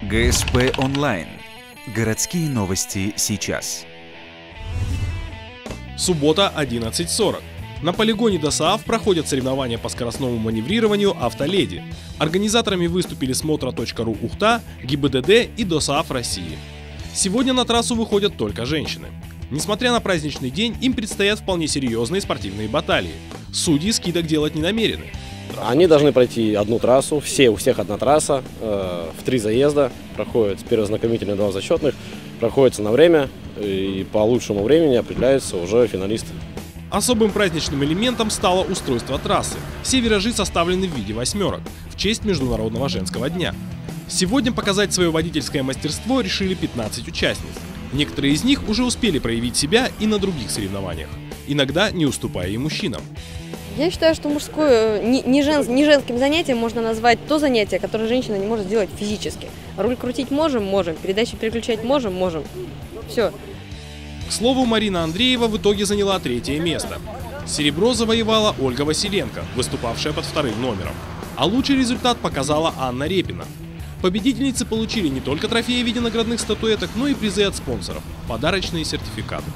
ГСП онлайн. Городские новости сейчас. Суббота, 11:40. На полигоне ДОСААФ проходят соревнования по скоростному маневрированию «Автоледи». Организаторами выступили Смотра.ру Ухта, ГИБДД и ДОСААФ России. Сегодня на трассу выходят только женщины. Несмотря на праздничный день, им предстоят вполне серьезные спортивные баталии. Судьи скидок делать не намерены. Они должны пройти одну трассу, у всех одна трасса, в 3 заезда, проходит первый знакомительный, 2 зачетных, проходится на время, и по лучшему времени определяются уже финалисты. Особым праздничным элементом стало устройство трассы. Все виражи составлены в виде восьмерок, в честь Международного женского дня. Сегодня показать свое водительское мастерство решили 15 участниц. Некоторые из них уже успели проявить себя и на других соревнованиях, иногда не уступая и мужчинам. Я считаю, что мужское, не женским занятием можно назвать то занятие, которое женщина не может сделать физически. Руль крутить можем, передачи переключать можем. Все. К слову, Марина Андреева в итоге заняла 3-е место. Серебро завоевала Ольга Василенко, выступавшая под 2-м номером. А лучший результат показала Анна Репина. Победительницы получили не только трофеи в виде наградных статуэток, но и призы от спонсоров – подарочные сертификаты.